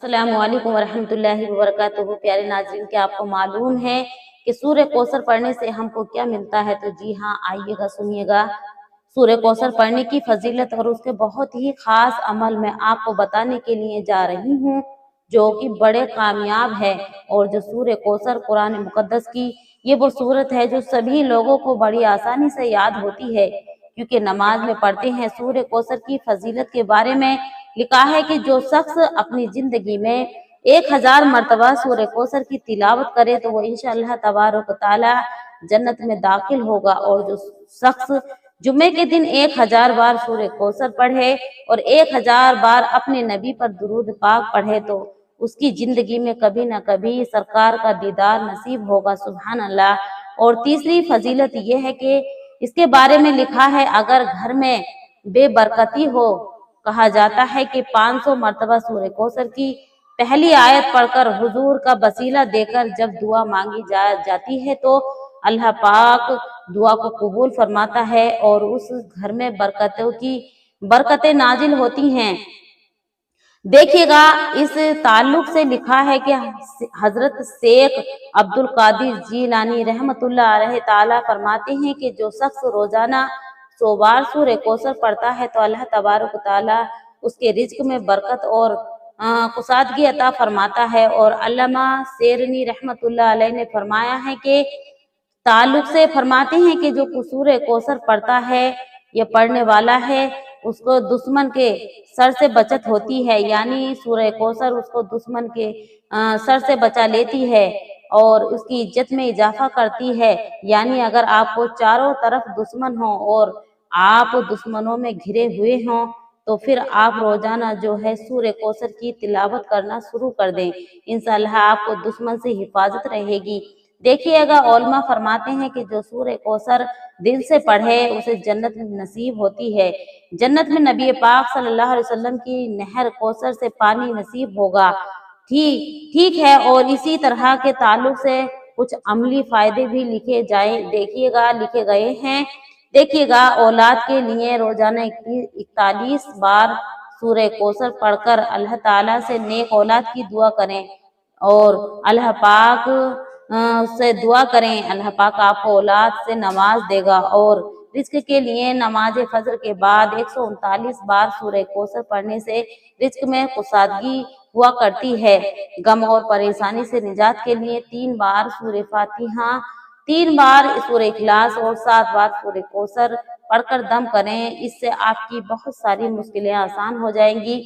अस्सलाम वालेकुम वरहमतुल्लाहि वबरकातुहू। प्यारे नाज़रीन, क्या आपको मालूम है कि सूर्य कौसर पढ़ने से हमको क्या मिलता है? तो जी हाँ, आइएगा सुनिएगा। सूर्य कौसर पढ़ने की फजीलत और उसके बहुत ही खास अमल मैं आपको बताने के लिए जा रही हूँ, जो कि बड़े कामयाब है। और जो सूर्य कौसर कुरान मुकद्दस की ये वो सूरत है जो सभी लोगों को बड़ी आसानी से याद होती है, क्योंकि नमाज में पढ़ते हैं। सूर्य कौसर की फजीलत के बारे में लिखा है कि जो शख्स अपनी जिंदगी में 1000 मरतबा सूर्य कौसर की तिलावत करे तो वो इंशाअल्लाह तबारक ताला जन्नत में दाखिल होगा। और जो शख्स जुम्मे के दिन 1000 बार सूर्य कौसर पढ़े और 1000 बार अपने नबी पर दुरूद पाक पढ़े तो उसकी जिंदगी में कभी ना कभी सरकार का दीदार नसीब होगा। सुभान अल्लाह। और तीसरी फजीलत ये है कि इसके बारे में लिखा है, अगर घर में बेबरकती हो, कहा जाता है कि 500 मरतबा सूर्य कौसर की पहली आयत पढ़कर हुजूर का वसीला देकर जब दुआ मांगी जाती है तो अल्लाह पाक दुआ को कबूल फरमाता है और उस घर में बरकतें नाजिल होती हैं। देखिएगा, इस ताल्लुक से लिखा है कि हजरत शेख अब्दुल कादिर जीलानी रहमतुल्लाह अलैहि ताला फरमाते हैं कि जो शख्स रोजाना 100 बार सूर्य कौसर पढ़ता है तो अल्लाह तबारक ताला उसके रिज्क में बरकत और कुसादगी अता फरमाता है। और अल्लामा शेरनी रहमतुल्लाह अलैहि ने फरमाया है कि ताल्लुक से फरमाते हैं कि जो सूर्य कौसर पढ़ता है या पढ़ने वाला है उसको दुश्मन के सर से बचत होती है, यानी सूर्य कौसर उसको दुश्मन के सर से बचा लेती है और उसकी इज्जत में इजाफा करती है। यानी अगर आपको चारों तरफ दुश्मन हो और आप दुश्मनों में घिरे हुए हों तो फिर आप रोजाना जो है सूर्य कौसर की तिलावत करना शुरू कर दें, इंशाअल्लाह आपको दुश्मन से हिफाजत रहेगी। देखिएगा, उलमा फरमाते हैं कि जो सूर्य कौसर दिल से पढ़े उसे जन्नत नसीब होती है। जन्नत में नबी पाक सल्लल्लाहु अलैहि वसल्लम की नहर कौसर से पानी नसीब होगा। ठीक है। और इसी तरह के ताल्लुक से कुछ अमली फायदे भी लिखे गए हैं। देखिएगा, औलाद के लिए रोजाना 41 बार सूर्य कौसर पढ़कर अल्लाह ताला से नेक औलाद की दुआ करें और अल्लाह पाक से दुआ करें। अल्लाह पाक आपको औलाद से नवाज देगा। और रिज्क के लिए नमाज फजर के बाद 139 बार सूर्य कौसर पढ़ने से रिज्क में कुसादगी हुआ करती है। गम और परेशानी से निजात के लिए 3 बार सूर्य फातिहा, 3 बार सूर्य इखलास और 7 बार सूर्य कौसर पढ़कर दम करें। इससे आपकी बहुत सारी मुश्किलें आसान हो जाएंगी।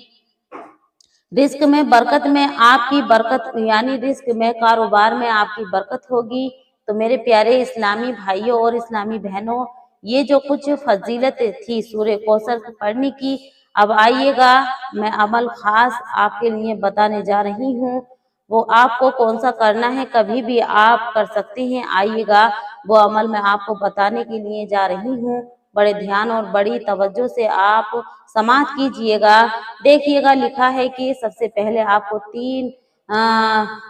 रिस्क में बरकत में आपकी बरकत, यानी रिस्क में कारोबार में आपकी बरकत होगी। तो मेरे प्यारे इस्लामी भाइयों और इस्लामी बहनों, ये जो कुछ फजीलत थी सूर्य कौसर पढ़ने की, अब आइएगा मैं अमल खास आपके लिए बताने जा रही हूँ। वो आपको कौन सा करना है, कभी भी आप कर सकते हैं। आइएगा, वो अमल मैं आपको बताने के लिए जा रही हूँ। बड़े ध्यान और बड़ी तवज्जो से आप समाअत कीजिएगा। देखिएगा, लिखा है कि सबसे पहले आपको 3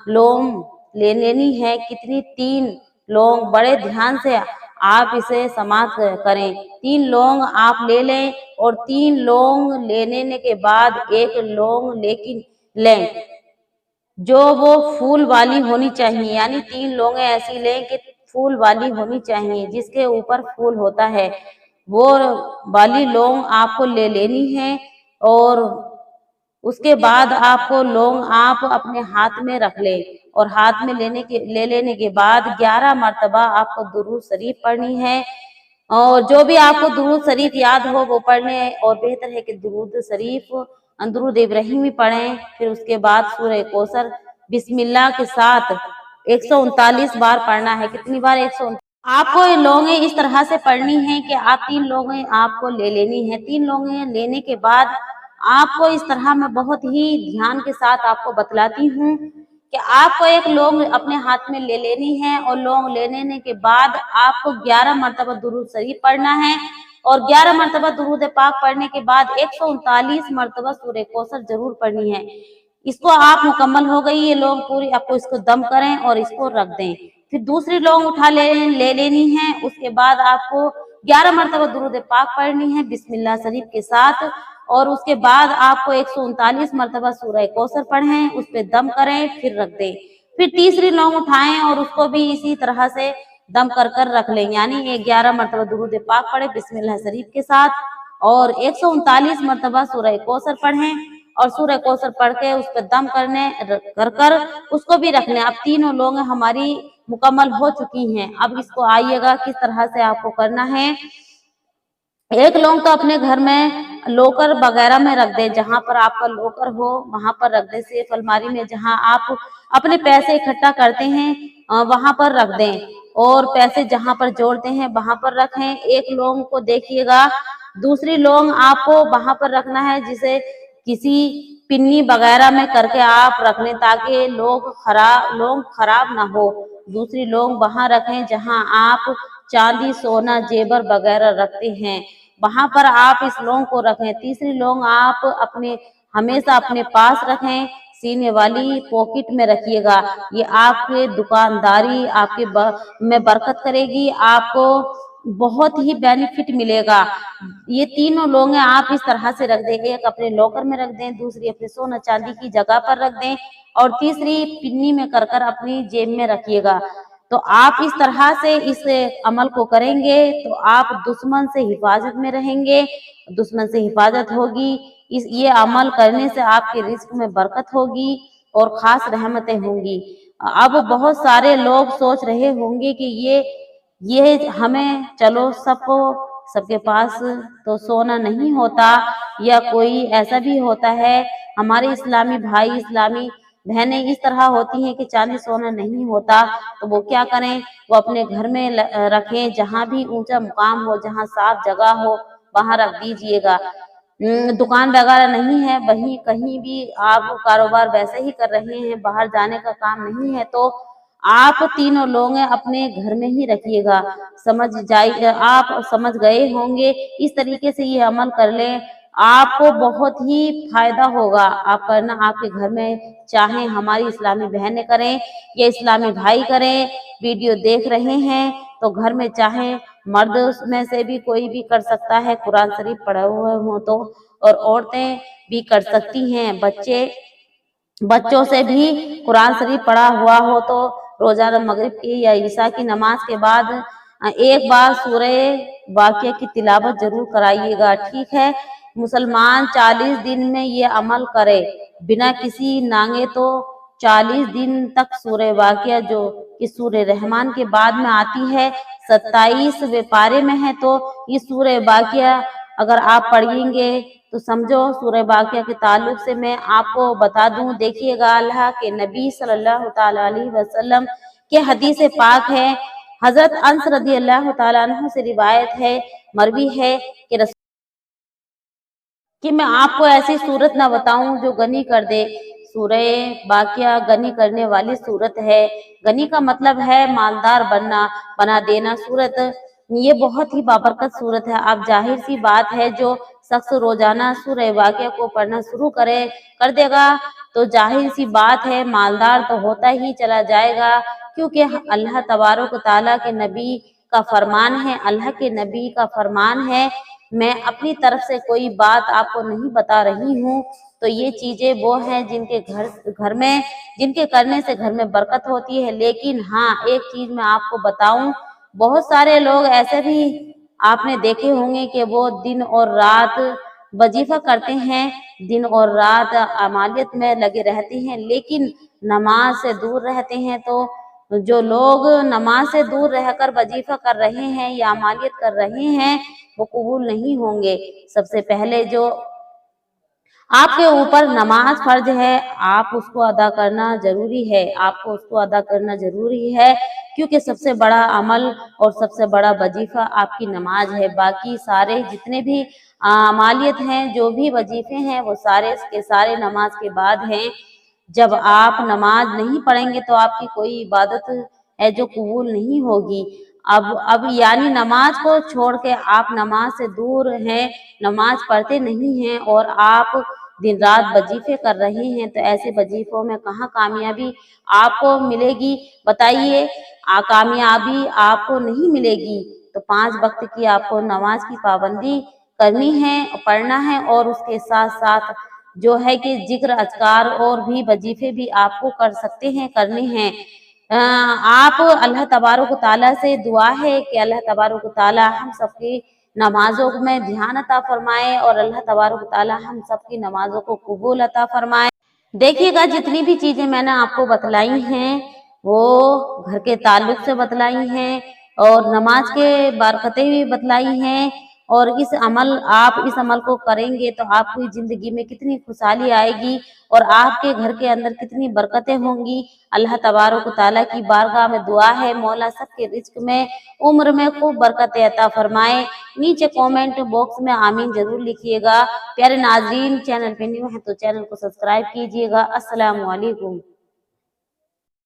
लौंग ले लेनी है। कितनी? 3 लौंग। बड़े ध्यान से आप इसे समाअत करें। 3 लौंग आप ले लें और 3 लौंग लेने के बाद एक लौंग लेकिन लें जो वो फूल वाली होनी चाहिए, यानी 3 लौंगे ऐसी लें कि फूल वाली होनी चाहिए, जिसके ऊपर फूल होता है वो वाली लौंग आपको ले लेनी है। और उसके बाद आपको लौंग आप अपने हाथ में रख ले और हाथ में ले लेने के बाद 11 मरतबा आपको दुरूद शरीफ पढ़नी है। और जो भी आपको दुरूद शरीफ याद हो वो पढ़ने, और बेहतर है कि दुरूद शरीफ दुरूद इब्राहिमी पढ़ें। फिर उसके बाद सूरह कौसर बिस्मिल्लाह के साथ 139 बार पढ़ना है। कितनी बार? 139। आपको ये लौंगे इस तरह से पढ़नी है कि आप 3 लौंगे आपको ले लेनी है। 3 लौंगे लेने के बाद आपको इस तरह मैं बहुत ही ध्यान के साथ आपको बतलाती हूँ कि आपको एक लौंग अपने हाथ में ले लेनी है और लौंग ले लेने के बाद आपको 11 मरतबा दुरूद शरीफ पढ़ना है और 11 मरतबा दुरूद पाक पढ़ने के बाद 139 मरतबा सूरह कौसर जरूर पढ़नी है। इसको आप मुकम्मल हो गई ये लौंग पूरी, आपको इसको दम करें और इसको रख दें। फिर दूसरी लौंग उठा ले लेनी है। उसके बाद आपको 11 मरतबा दुरूद पाक पढ़नी है बिस्मिल्लाह शरीफ के साथ। और उसके बाद आपको 139 मरतबा सूरह कौसर पढ़ें, उस पे दम करें, फिर रख दें। फिर तीसरी लौंग उठाएं और उसको भी इसी तरह से दम कर कर रख लें, यानी 11 मरतबा दुरूद पाक पढ़े बिस्मिल्लाह शरीफ के साथ और 139 मरतबा सूरह कौसर पढ़ें और सूरह कौसर पढ़ के उस पर दम कर कर उसको भी रख लें। अब तीनों लौंग हमारी मुकम्मल हो चुकी हैं। अब इसको आइएगा किस तरह से आपको करना है। एक लौंग तो अपने घर में लॉकर वगैरह में रख दे, जहां पर आपका लॉकर हो वहां पर रख दे, सेफ अलमारी में जहां आप अपने पैसे इकट्ठा करते हैं वहां पर रख दें और पैसे जहां पर जोड़ते हैं वहां पर रखें। एक लौंग को देखिएगा, दूसरी लौंग आपको वहां पर रखना है जिसे किसी पिन्नी वगैरह में करके आप रख लें ताकि लौंग खराब ना हो। दूसरी लौंग वहां रखें जहां आप चांदी सोना जेवर वगैरह रखते हैं, वहां पर आप इस लौंग को रखें। तीसरी लौंग आप हमेशा अपने पास रखें, सीने वाली पॉकेट में रखिएगा। ये आपके दुकानदारी में बरकत करेगी, आपको बहुत ही बेनिफिट मिलेगा। ये तीनों लौंग आप इस तरह से रख दें, एक अपने लॉकर में रख दें, दूसरी अपने सोना चांदी की जगह पर रख दें और तीसरी पिन्नी में कर कर अपनी जेब में रखिएगा। तो आप इस तरह से इस अमल को करेंगे तो आप दुश्मन से हिफाजत में रहेंगे, दुश्मन से हिफाजत होगी। ये अमल करने से आपके रिस्क में बरकत होगी और खास रहमतें होंगी। अब बहुत सारे लोग सोच रहे होंगे कि ये हमें, चलो सबके पास तो सोना नहीं होता या कोई ऐसा भी होता है, हमारे इस्लामी भाई इस्लामी बहनें इस तरह होती हैं कि चांदी सोना नहीं होता, तो वो क्या करें, वो अपने घर में रखें, जहां भी ऊंचा मुकाम हो, जहां साफ जगह हो वहां रख दीजिएगा। दुकान वगैरह नहीं है, वहीं कहीं भी आप कारोबार वैसे ही कर रहे हैं, बाहर जाने का काम नहीं है, तो आप तीनों लोग अपने घर में ही रखिएगा। आप समझ गए होंगे। इस तरीके से ये अमल कर लें, आपको बहुत ही फायदा होगा। आप करना, आपके घर में चाहे हमारी इस्लामी बहनें करें या इस्लामी भाई करें, वीडियो देख रहे हैं तो घर में चाहे मर्द में से भी कोई भी कर सकता है, कुरान शरीफ पढ़े हुए हो तो, और औरतें भी कर सकती हैं, बच्चों से भी कुरान शरीफ पढ़ा हुआ हो तो रोजाना मगरिब की या ईशा की नमाज के बाद एक बार सूरह वाक़िया की तिलावत जरूर कराइएगा, ठीक है। मुसलमान 40 दिन में ये अमल करे बिना किसी नांगे तो 40 दिन तक सूरह वाक़िया जो कि सूरह रहमान के बाद में आती है, 27वें पारे में है, तो ये सूरह वाक़िया अगर आप पढ़ेंगे तो समझो सूरह वाक़िया के ताल्लुक से मैं आपको बता दूं। देखिएगा, अल्लाह के नबी सल्लल्लाहु ताला अलैहि वसल्लम के हदीस पाक है, हजरत अनस रदी अल्लाह ताला अन्हु से रिवायत है, मरवी है कि मैं आपको ऐसी सूरत ना बताऊं जो गनी कर दे। सूरह वाक़िया गनी करने वाली सूरत है। गनी का मतलब है मालदार बना देना सूरत। ये बहुत ही बाबरकत सूरत है। अब जाहिर सी बात है, जो शख्स रोजाना सूरह वाक़िया को पढ़ना शुरू कर देगा तो जाहिर सी बात है मालदार तो होता ही चला जाएगा, क्योंकि अल्लाह तबारक व तआला के नबी का फरमान है, अल्लाह के नबी का फरमान है। मैं अपनी तरफ से कोई बात आपको नहीं बता रही हूँ, तो ये चीजें वो हैं जिनके घर में जिनके करने से घर में बरकत होती है। लेकिन हाँ, एक चीज मैं आपको बताऊं, बहुत सारे लोग ऐसे भी आपने देखे होंगे कि वो दिन और रात वजीफा करते हैं, दिन और रात अमालियत में लगे रहते हैं, लेकिन नमाज से दूर रहते हैं। तो जो लोग नमाज से दूर रहकर वजीफा कर रहे हैं या अमालियत कर रहे हैं, वो कबूल नहीं होंगे। सबसे पहले जो आपके ऊपर नमाज फर्ज है, आप उसको अदा करना जरूरी है, आपको उसको अदा करना जरूरी है, क्योंकि सबसे बड़ा अमल और सबसे बड़ा वजीफा आपकी नमाज है। बाकी सारे जितने भी अमालियत हैं, जो भी वजीफे हैं, वो सारे के सारे नमाज के बाद हैं। जब आप नमाज नहीं पढ़ेंगे तो आपकी कोई इबादत है जो कबूल नहीं होगी। अब यानी नमाज को छोड़ के आप नमाज से दूर हैं, नमाज पढ़ते नहीं हैं और आप दिन रात वजीफे कर रहे हैं, तो ऐसे वजीफों में कहाँ कामयाबी आपको मिलेगी, बताइए। कामयाबी आपको नहीं मिलेगी। तो 5 वक्त की आपको नमाज की पाबंदी करनी है, पढ़ना है, और उसके साथ साथ जो है कि जिक्र अज़कार और भी वजीफे भी आपको कर सकते हैं, करने हैं। आप अल्लाह तबारक व तआला से दुआ है कि अल्लाह तबारक व तआला हम सबकी नमाजों में ध्यान अता फरमाए और अल्लाह तबारक व तआला हम सबकी नमाजों को कबूल अता फरमाए। देखिएगा जितनी भी चीजें मैंने आपको बतलाई हैं वो घर के ताल्लुक से बतलाई हैं और नमाज के बरकतें भी बतलाई हैं, और आप इस अमल को करेंगे तो आपकी जिंदगी में कितनी खुशहाली आएगी और आपके घर के अंदर कितनी बरकतें होंगी। अल्लाह तबारक व तआला की बारगाह में दुआ है मौला सबके रिज्क में उम्र में खूब बरकतें अता फरमाए। नीचे कमेंट बॉक्स में आमीन जरूर लिखिएगा। प्यारे नाज़रीन, चैनल पे न्यू है तो चैनल को सब्सक्राइब कीजिएगा। अस्सलामु अलैकुम।